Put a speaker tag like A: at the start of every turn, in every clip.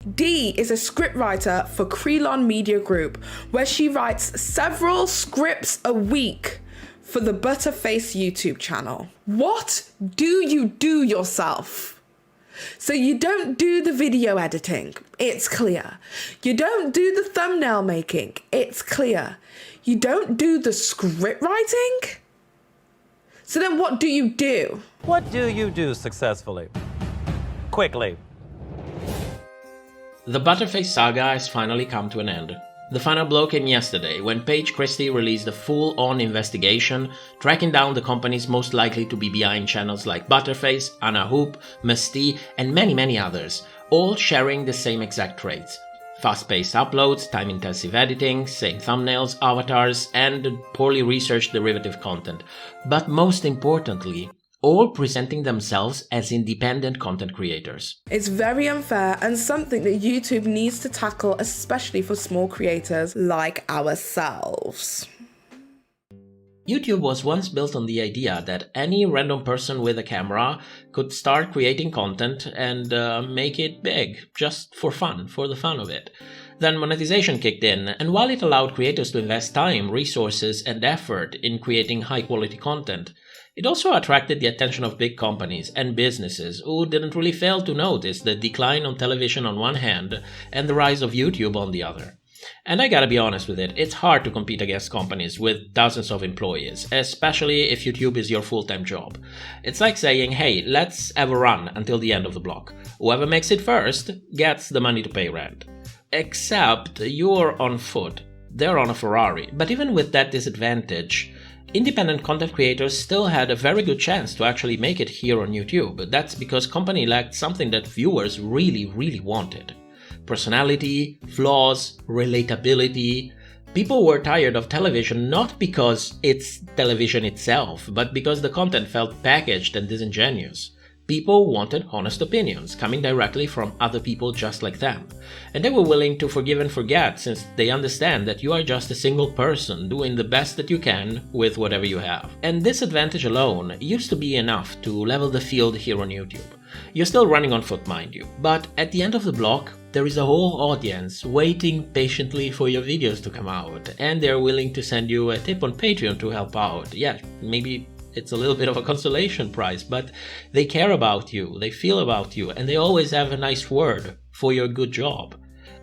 A: Dee is a scriptwriter for Crelon Media Group, where she writes several scripts a week for the Butterface YouTube channel. What do you do yourself? So you don't do the video editing, it's clear. You don't do the thumbnail making, it's clear. You don't do the script writing? So then what do you do?
B: What do you do successfully? Quickly.
C: The Butterface saga has finally come to an end. The final blow came yesterday, when Paige released a full-on investigation, tracking down the companies most likely to be behind channels like Butterface, Anna Hoop, Musty, and many others, all sharing the same exact traits. Fast-paced uploads, time-intensive editing, same thumbnails, avatars, and poorly researched derivative content. But most importantly, all presenting themselves as independent content creators.
A: It's very unfair and something that YouTube needs to tackle, especially for small creators like ourselves.
C: YouTube was once built on the idea that any random person with a camera could start creating content and make it big, just for fun, for the fun of it. Then monetization kicked in, and while it allowed creators to invest time, resources, and effort in creating high-quality content, it also attracted the attention of big companies and businesses who didn't really fail to notice the decline on television on one hand and the rise of YouTube on the other. And I gotta be honest with it, it's hard to compete against companies with dozens of employees, especially if YouTube is your full-time job. It's like saying, hey, let's have a run until the end of the block. Whoever makes it first gets the money to pay rent. Except you're on foot, they're on a Ferrari. But even with that disadvantage, independent content creators still had a very good chance to actually make it here on YouTube. That's because company lacked something that viewers really wanted. Personality, flaws, relatability. People were tired of television not because it's television itself, but because the content felt packaged and disingenuous. People wanted honest opinions, coming directly from other people just like them. And they were willing to forgive and forget, since they understand that you are just a single person doing the best that you can with whatever you have. And this advantage alone used to be enough to level the field here on YouTube. You're still running on foot, mind you, but at the end of the block, there is a whole audience waiting patiently for your videos to come out, and they're willing to send you a tip on Patreon to help out. Yeah, maybe it's a little bit of a consolation prize, but they care about you, they feel about you, and they always have a nice word for your good job.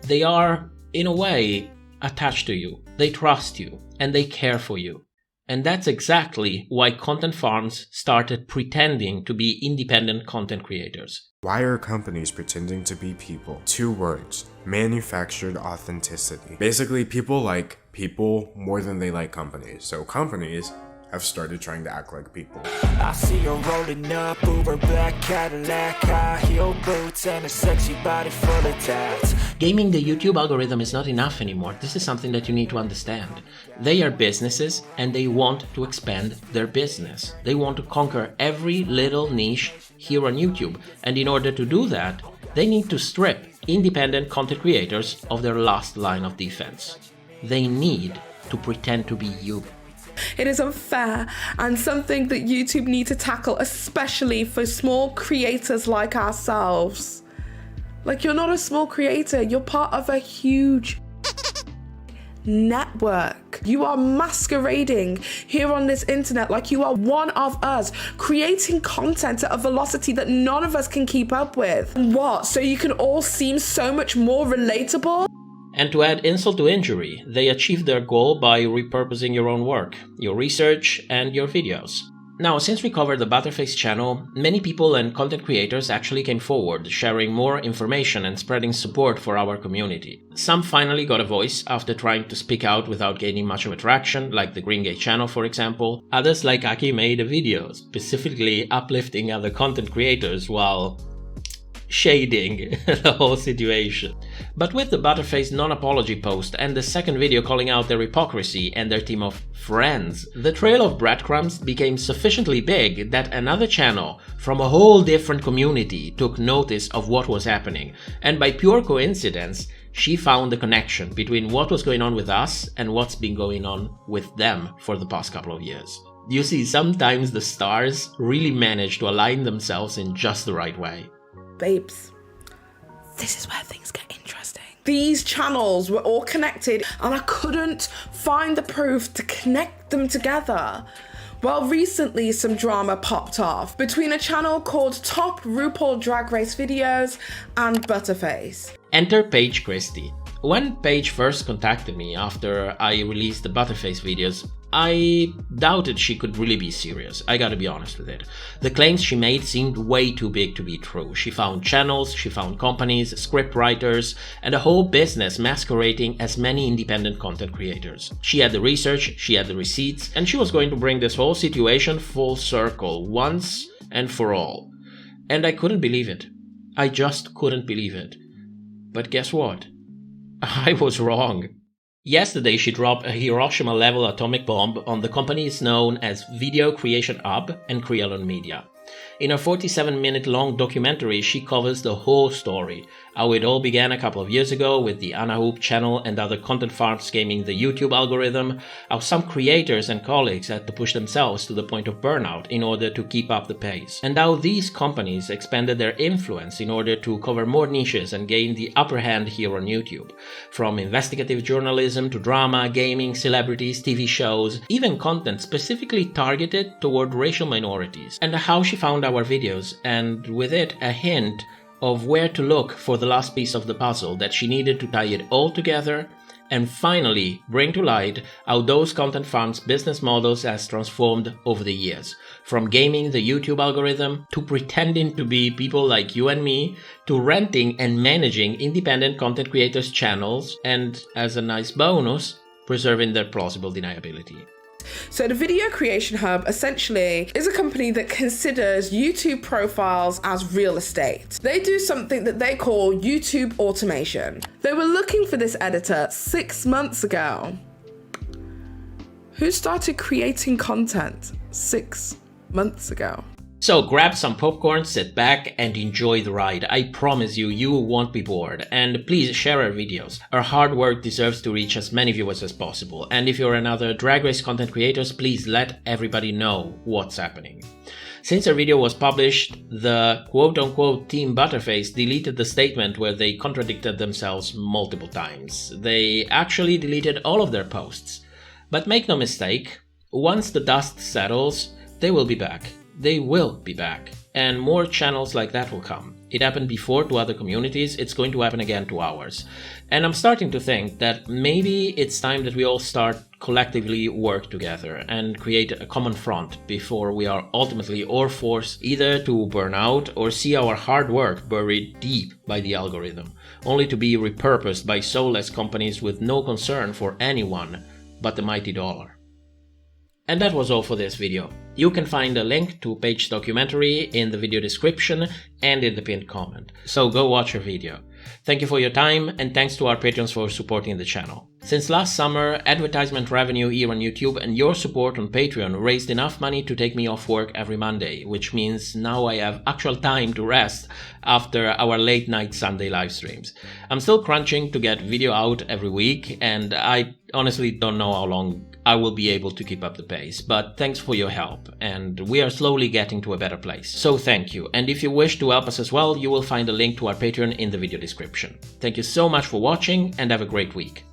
C: They are, in a way, attached to you, they trust you, and they care for you. And that's exactly why content farms started pretending to be independent content creators.
D: Why are companies pretending to be people? 2 words: manufactured authenticity. Basically, people like people more than they like companies. So companies have started trying to act like people.
E: I see her rolling up, Uber black Cadillac, high heel boots and a sexy body full of tats.
C: Gaming the YouTube algorithm is not enough anymore. This is something that you need to understand. They are businesses and they want to expand their business. They want to conquer every little niche here on YouTube. And in order to do that, they need to strip independent content creators of their last line of defense. They need to pretend to be you.
A: It is unfair and something that YouTube need to tackle, especially for small creators like ourselves. Like, you're not a small creator, you're part of a huge network. You are masquerading here on this internet like you are one of us, creating content at a velocity that none of us can keep up with. What? So you can all seem so much more relatable?
C: And to add insult to injury, they achieved their goal by repurposing your own work, your research, and your videos. Now, since we covered the Butterface channel, many people and content creators actually came forward, sharing more information and spreading support for our community. Some finally got a voice after trying to speak out without gaining much of a traction, like the Green Gate channel for example. Others like Aki made a video, specifically uplifting other content creators while shading the whole situation. But with the Butterface non-apology post and the second video calling out their hypocrisy and their team of friends, the trail of breadcrumbs became sufficiently big that another channel from a whole different community took notice of what was happening, and by pure coincidence, she found the connection between what was going on with us and what's been going on with them for the past couple of years. You see, sometimes the stars really manage to align themselves in just the right way.
A: Babes, this is where things get interesting. These channels were all connected and I couldn't find the proof to connect them together. Well, recently some drama popped off between a channel called Top RuPaul Drag Race Videos and Butterface.
C: Enter Paige Christie. When Paige first contacted me after I released the Butterface videos, I doubted she could really be serious, I gotta be honest with it. The claims she made seemed way too big to be true. She found channels, she found companies, script writers, and a whole business masquerading as many independent content creators. She had the research, she had the receipts, and she was going to bring this whole situation full circle, once and for all. And I couldn't believe it. I just couldn't believe it. But guess what? I was wrong. Yesterday, she dropped a Hiroshima-level atomic bomb on the companies known as Video Creation Hub and Crealon Media. In her 47-minute-long documentary, she covers the whole story, how it all began a couple of years ago with the Anna Hoop channel and other content farms gaming the YouTube algorithm, how some creators and colleagues had to push themselves to the point of burnout in order to keep up the pace, and how these companies expanded their influence in order to cover more niches and gain the upper hand here on YouTube, from investigative journalism to drama, gaming, celebrities, TV shows, even content specifically targeted toward racial minorities, and how she found our videos, and with it a hint of where to look for the last piece of the puzzle that she needed to tie it all together and finally bring to light how those content farms' business models has transformed over the years, from gaming the YouTube algorithm to pretending to be people like you and me, to renting and managing independent content creators' channels, and as a nice bonus, preserving their plausible deniability.
A: So the Video Creation Hub essentially is a company that considers YouTube profiles as real estate. They do something that they call YouTube automation. They were looking for this editor 6 months ago. Who started creating content 6 months ago?
C: So grab some popcorn, sit back and enjoy the ride. I promise you, you won't be bored. And please share our videos. Our hard work deserves to reach as many viewers as possible. And if you're another Drag Race content creators, please let everybody know what's happening. Since our video was published, the quote-unquote Team Butterface deleted the statement where they contradicted themselves multiple times. They actually deleted all of their posts. But make no mistake, once the dust settles, they will be back. They will be back, and more channels like that will come. It happened before to other communities, it's going to happen again to ours. And I'm starting to think that maybe it's time that we all start collectively work together and create a common front before we are ultimately or forced either to burn out or see our hard work buried deep by the algorithm, only to be repurposed by soulless companies with no concern for anyone but the mighty dollar. And that was all for this video. You can find a link to Paige's documentary in the video description and in the pinned comment, so go watch her video. Thank you for your time, and thanks to our patrons for supporting the channel. Since last summer, advertisement revenue here on YouTube and your support on Patreon raised enough money to take me off work every Monday, which means now I have actual time to rest after our late night Sunday live streams. I'm still crunching to get video out every week, and I honestly don't know how long I will be able to keep up the pace, but thanks for your help, and we are slowly getting to a better place. So thank you, and if you wish to help us as well, you will find a link to our Patreon in the video description. Thank you so much for watching, and have a great week.